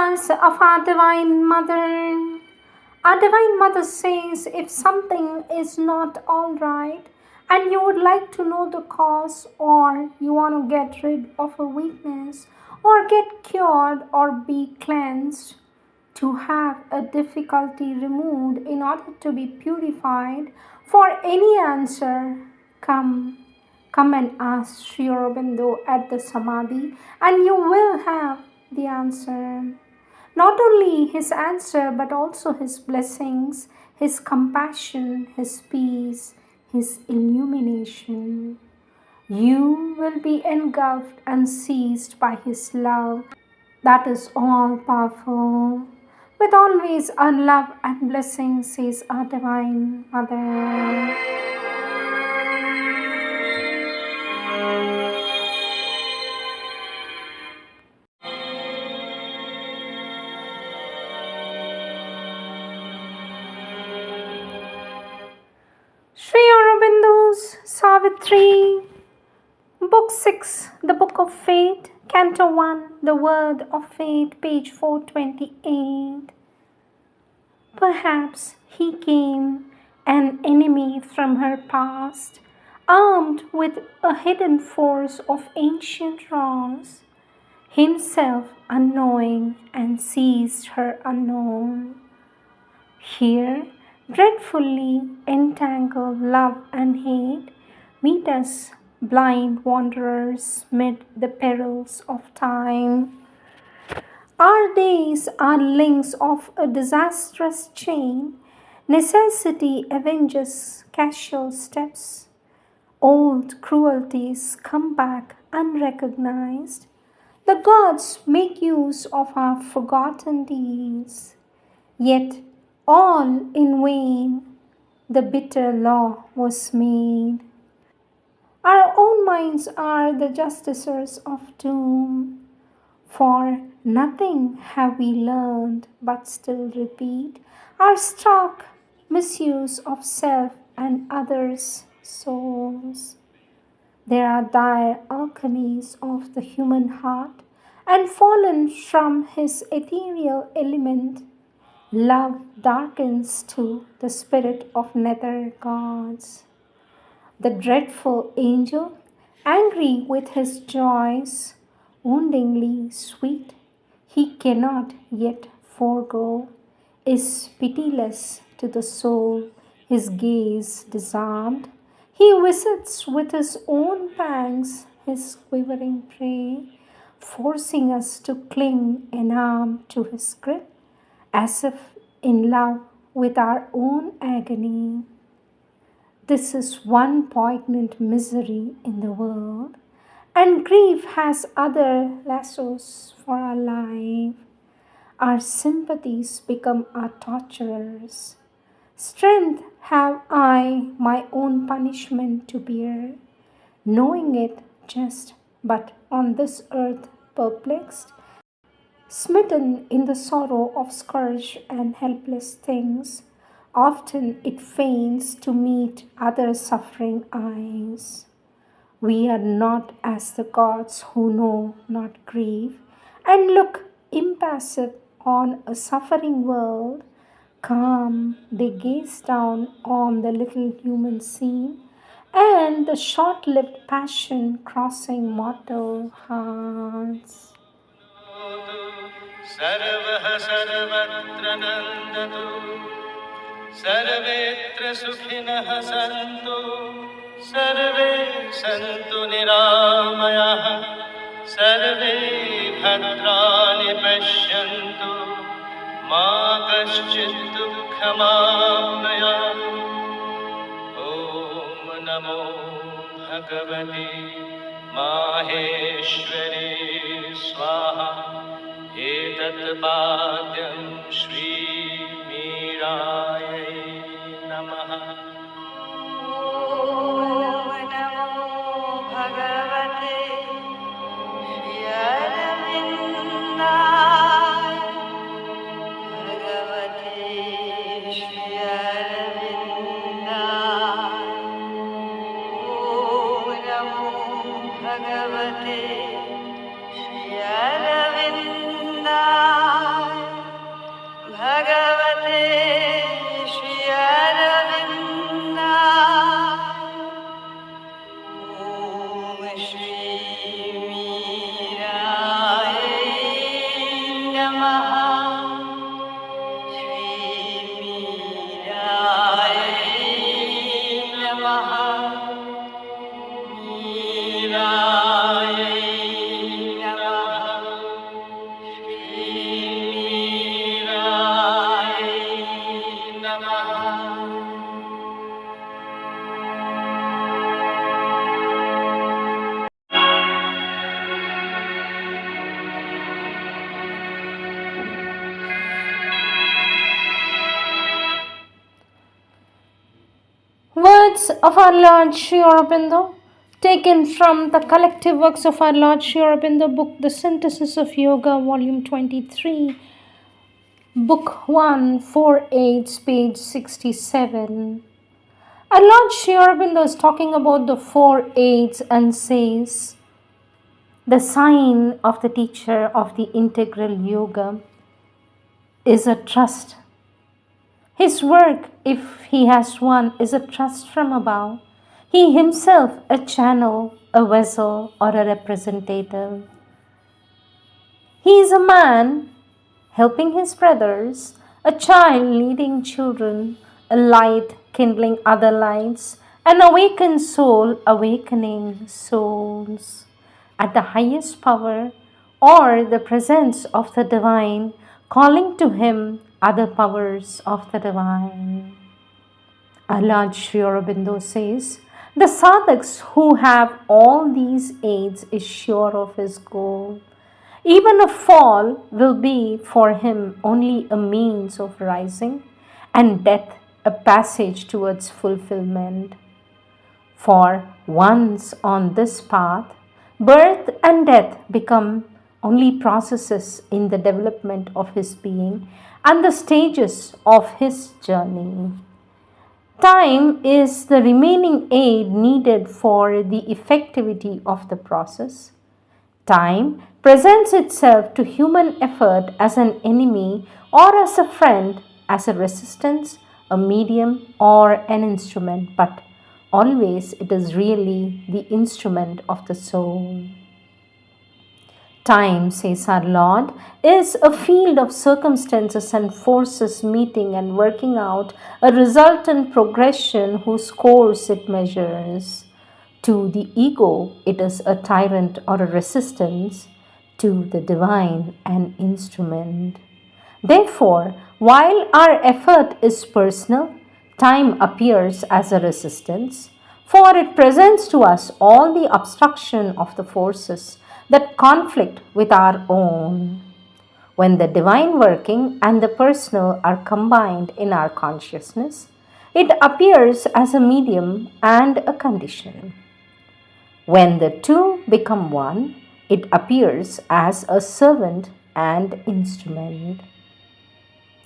words of our Divine Mother. Our Divine Mother says if something is not all right and you would like to know the cause, or you want to get rid of a weakness or get cured or be cleansed, to have a difficulty removed in order to be purified, for any answer, come and ask Sri Aurobindo at the Samadhi, and you will have the answer. Not only his answer, but also his blessings, his compassion, his peace, his illumination. You will be engulfed and seized by his love that is all powerful. With always our love and blessing, says our Divine Mother. Sri Aurobindo's Savitri, Book 6, The Book of Fate, Canto 1, The Word of Fate, page 428. Perhaps he came, an enemy from her past, armed with a hidden force of ancient wrongs, himself unknowing, and seized her unknown. Here, dreadfully entangled love and hate meet us blind wanderers mid the perils of time. Our days are links of a disastrous chain. Necessity avenges casual steps. Old cruelties come back unrecognized. The gods make use of our forgotten deeds. Yet all in vain the bitter law was made. Our own minds are the justicers of doom. For nothing have we learned, but still repeat our stark misuse of self and others' souls. There are dire alchemies of the human heart, and fallen from his ethereal element, love darkens to the spirit of nether gods. The dreadful angel, angry with his joys, woundingly sweet, he cannot yet forego, is pitiless to the soul, his gaze disarmed. He visits with his own pangs his quivering prey, forcing us to cling enarmed to his grip, as if in love with our own agony. This is one poignant misery in the world, and grief has other lassos for our life. Our sympathies become our torturers. Strength have I my own punishment to bear, knowing it just, but on this earth perplexed, smitten in the sorrow of scourge and helpless things, often it feigns to meet other suffering eyes. We are not as the gods who know not grief and look impassive on a suffering world. Calm, they gaze down on the little human scene and the short-lived passion crossing mortal hearts. सर्वः सर्वत्र नन्दतु सर्वेत्र सुखिनः सन्तु सर्वे सन्तु निरामयाः सर्वे भद्राणि पश्यन्तु मा कश्चित् दुःखमाप्नुयात् ॐ नमो भगवते माहेश्वरी स्वाहा एतत् पाद्यं श्रीमीरायै नमः Bhagavate Shri Aravinda Words of our Lord Sri Aurobindo, taken from the collective works of our Lord Sri Aurobindo book, The Synthesis of Yoga, Volume 23, Book 1, 4/8, page 67. Our Lord Sri Aurobindo is talking about the 4/8 and says, the sign of the teacher of the integral yoga is a trust. His work, if he has one, is a trust from above. He himself a channel, a vessel, or a representative. He is a man helping his brothers, a child leading children, a light kindling other lights, an awakened soul awakening souls. At the highest power or the presence of the divine, calling to him other powers of the divine. Our Lord Sri Aurobindo says, the sadhaks who have all these aids is sure of his goal. Even a fall will be for him only a means of rising, and death a passage towards fulfillment. For once on this path, birth and death become only processes in the development of his being and the stages of his journey. Time is the remaining aid needed for the effectivity of the process. Time presents itself to human effort as an enemy or as a friend, as a resistance, a medium, or an instrument, but always it is really the instrument of the soul. Time, says our Lord, is a field of circumstances and forces meeting and working out a resultant progression whose course it measures. To the ego, it is a tyrant or a resistance. To the divine, an instrument. Therefore, while our effort is personal, time appears as a resistance, for it presents to us all the obstruction of the forces that conflict with our own. When the divine working and the personal are combined in our consciousness, it appears as a medium and a condition. When the two become one, it appears as a servant and instrument.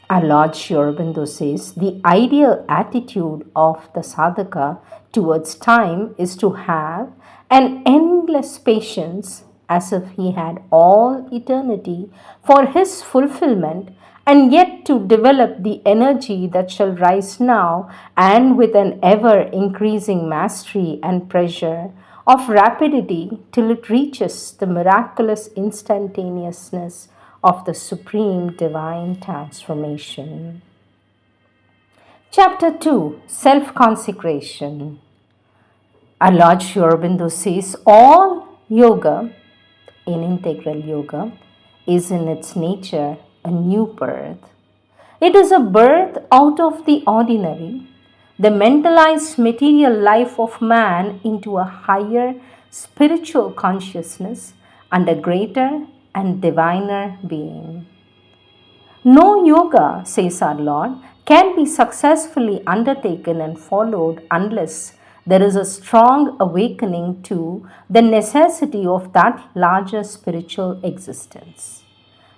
Our Lord Sri Aurobindo says the ideal attitude of the sadhaka towards time is to have an endless patience as if he had all eternity for his fulfillment, and yet to develop the energy that shall rise now and with an ever increasing mastery and pressure of rapidity till it reaches the miraculous instantaneousness of the supreme divine transformation. Chapter 2, Self-Consecration. Our Lord Sri Aurobindo says all yoga, in integral yoga, is in its nature a new birth. It is a birth out of the ordinary, the mentalized material life of man into a higher spiritual consciousness and a greater and diviner being. No yoga, says our Lord, can be successfully undertaken and followed unless there is a strong awakening to the necessity of that larger spiritual existence.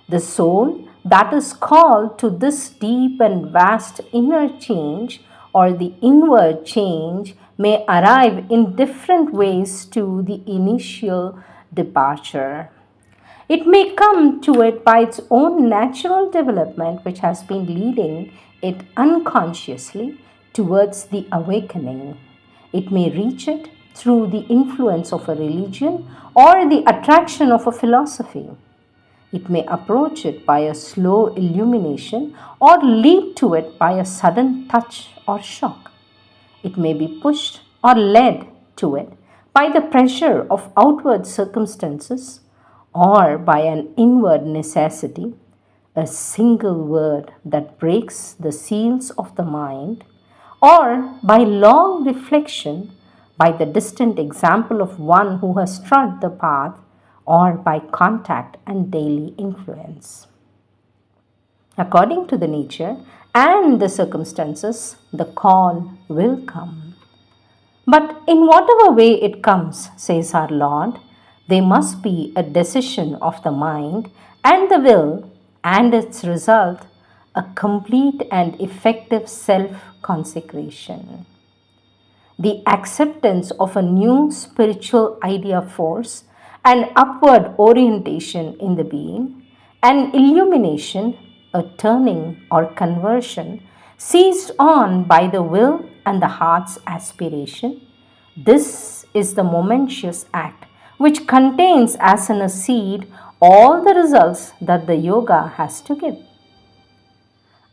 The soul that is called to this deep and vast inner change or the inward change may arrive in different ways to the initial departure. It may come to it by its own natural development, which has been leading it unconsciously towards the awakening. It may reach it through the influence of a religion or the attraction of a philosophy. It may approach it by a slow illumination or leap to it by a sudden touch or shock. It may be pushed or led to it by the pressure of outward circumstances or by an inward necessity, a single word that breaks the seals of the mind, or by long reflection, by the distant example of one who has trod the path, or by contact and daily influence. According to the nature and the circumstances, the call will come. But in whatever way it comes, says our Lord, there must be a decision of the mind and the will, and its result, a complete and effective self consecration. The acceptance of a new spiritual idea force, an upward orientation in the being, an illumination, a turning or conversion seized on by the will and the heart's aspiration. This is the momentous act which contains as in a seed all the results that the yoga has to give.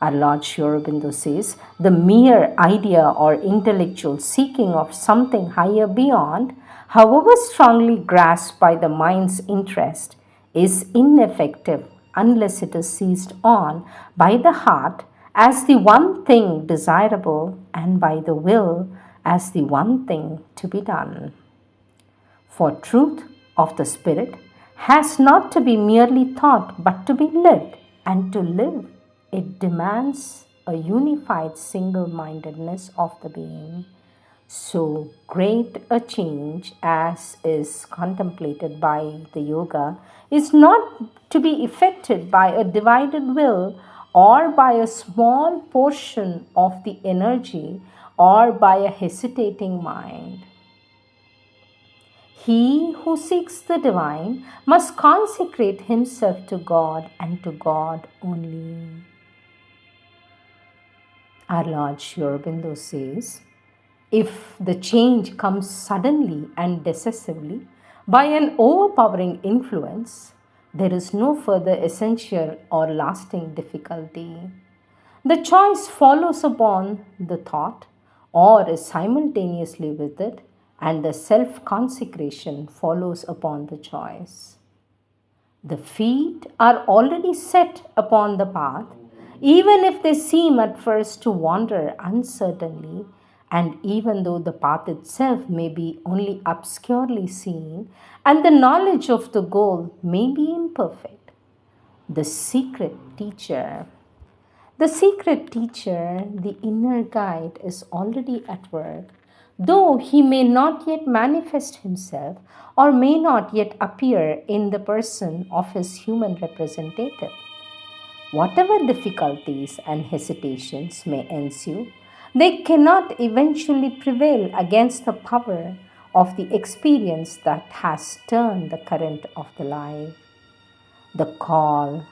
Our Lord Aurobindo says, the mere idea or intellectual seeking of something higher beyond, however strongly grasped by the mind's interest, is ineffective unless it is seized on by the heart as the one thing desirable and by the will as the one thing to be done. For truth of the Spirit has not to be merely thought but to be lived, and to live it demands a unified single-mindedness of the being. So great a change as is contemplated by the yoga is not to be effected by a divided will or by a small portion of the energy or by a hesitating mind. He who seeks the divine must consecrate himself to God and to God only. Our Lord Aurobindo says, if the change comes suddenly and decisively by an overpowering influence, there is no further essential or lasting difficulty. The choice follows upon the thought or is simultaneously with it, and the self-consecration follows upon the choice. The feet are already set upon the path, even if they seem at first to wander uncertainly, and even though the path itself may be only obscurely seen, and the knowledge of the goal may be imperfect. The secret teacher, the inner guide, is already at work, though he may not yet manifest himself or may not yet appear in the person of his human representative. Whatever difficulties and hesitations may ensue, they cannot eventually prevail against the power of the experience that has turned the current of the life. The call,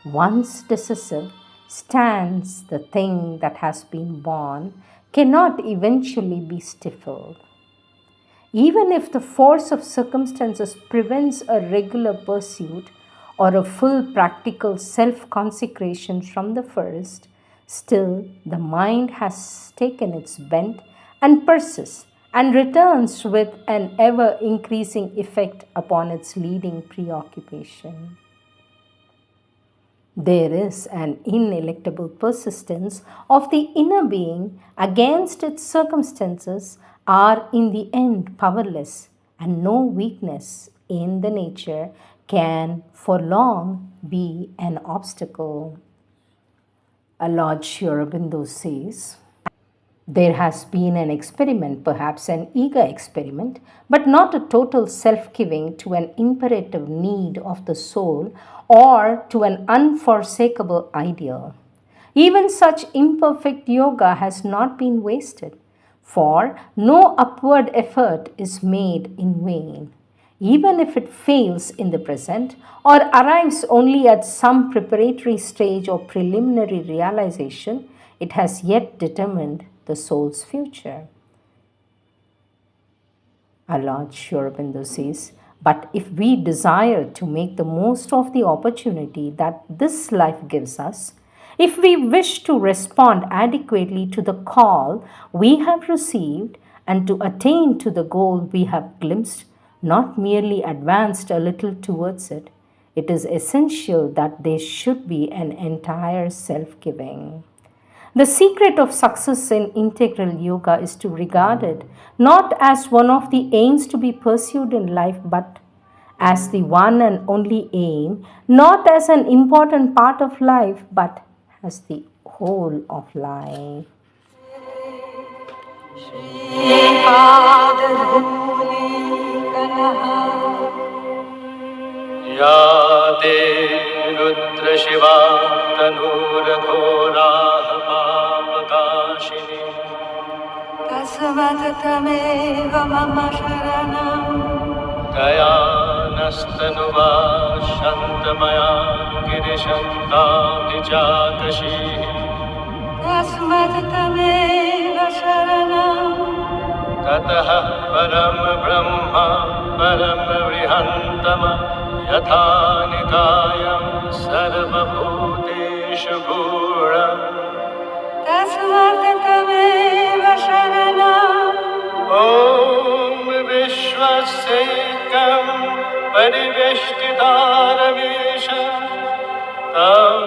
once decisive, stands. The thing that has been born cannot eventually be stifled. Even if the force of circumstances prevents a regular pursuit or a full practical self-consecration from the first, still the mind has taken its bent and persists and returns with an ever-increasing effect upon its leading preoccupation. There is an ineluctable persistence of the inner being against its circumstances are in the end powerless, and no weakness in the nature can for long be an obstacle. Our Lord Aurobindo says, there has been an experiment, perhaps an eager experiment, but not a total self-giving to an imperative need of the soul or to an unforsakable ideal. Even such imperfect yoga has not been wasted, for no upward effort is made in vain. Even if it fails in the present or arrives only at some preparatory stage or preliminary realization, it has yet determined the soul's future. Our Lord Aurobindo says, But if we desire to make the most of the opportunity that this life gives us, if we wish to respond adequately to the call we have received and to attain to the goal we have glimpsed, not merely advanced a little towards it, it is essential that there should be an entire self giving. The secret of success in integral yoga is to regard it not as one of the aims to be pursued in life, but as the one and only aim, not as an important part of life, but as the whole of life. या ते रुद्रशिवा तनूरघोराः पापकाशिनी तस्मत्तमेव मम शरणम् तया नस्तनुवा शन्तमया गिरिशन्ताभिचाकशीः तस्मत्तमेव शरणम् ततः परं ब्रह्म परं बृहन्तम यथा निकायं सर्वभूतेषु गूढम् तस्मात् तमेव शरणम् ॐ विश्वस्यैकं परिवेष्टितारमीश तं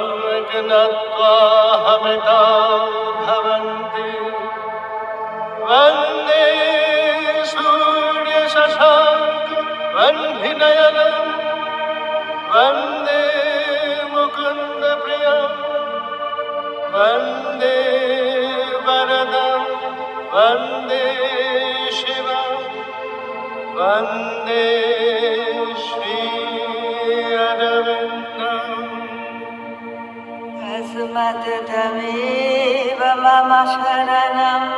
ज्ञात्वाहमिता भवन्ति वन्दे सूर्यशशाङ्कवह्निनयनम् वन्दे मुकुन्दप्रियम् वन्दे वरदं वन्दे शिवं वन्दे श्री अरविन्दम् तस्मत्तमेव मम शरणम्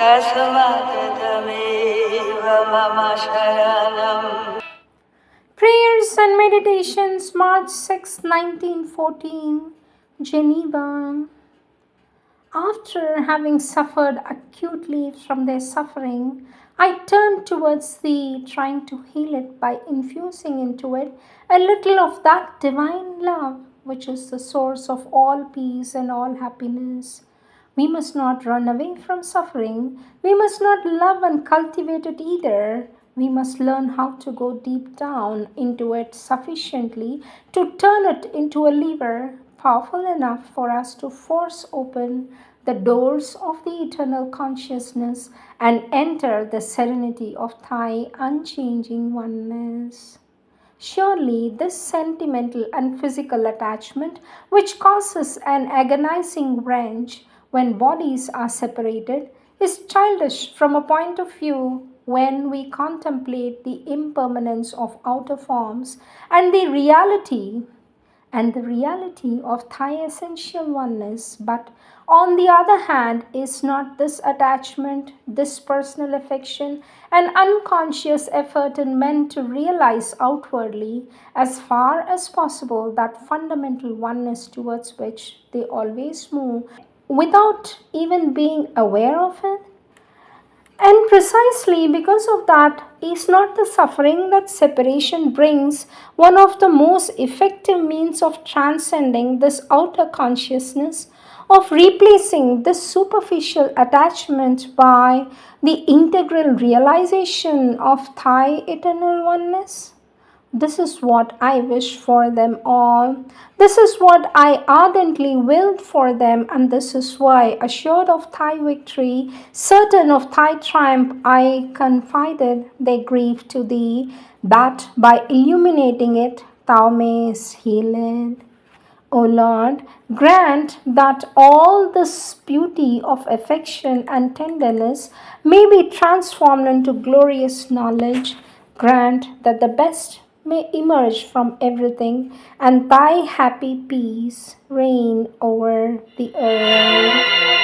तस्मत्तमेव मम शरणम्. Prayers and Meditations, March 6, 1914, Geneva. After having suffered acutely from their suffering, I turned towards thee, trying to heal it by infusing into it a little of that divine love, which is the source of all peace and all happiness. We must not run away from suffering. We must not love and cultivate it either. We must learn how to go deep down into it sufficiently to turn it into a lever powerful enough for us to force open the doors of the eternal consciousness and enter the serenity of thy unchanging oneness. Surely this sentimental and physical attachment, which causes an agonizing wrench when bodies are separated, is childish from a point of view when we contemplate the impermanence of outer forms and the reality of thy essential oneness. But on the other hand, is not this attachment, this personal affection, an unconscious effort in men to realize outwardly, as far as possible, that fundamental oneness towards which they always move without even being aware of it? And precisely because of that, is not the suffering that separation brings one of the most effective means of transcending this outer consciousness, of replacing this superficial attachment by the integral realization of thy eternal oneness? This is what I wish for them all. This is what I ardently willed for them, and this is why, assured of thy victory, certain of thy triumph, I confided their grief to thee, that by illuminating it thou mayest heal it. O Lord, grant that all this beauty of affection and tenderness may be transformed into glorious knowledge. Grant that the best may emerge from everything, and thy happy peace reign over the earth.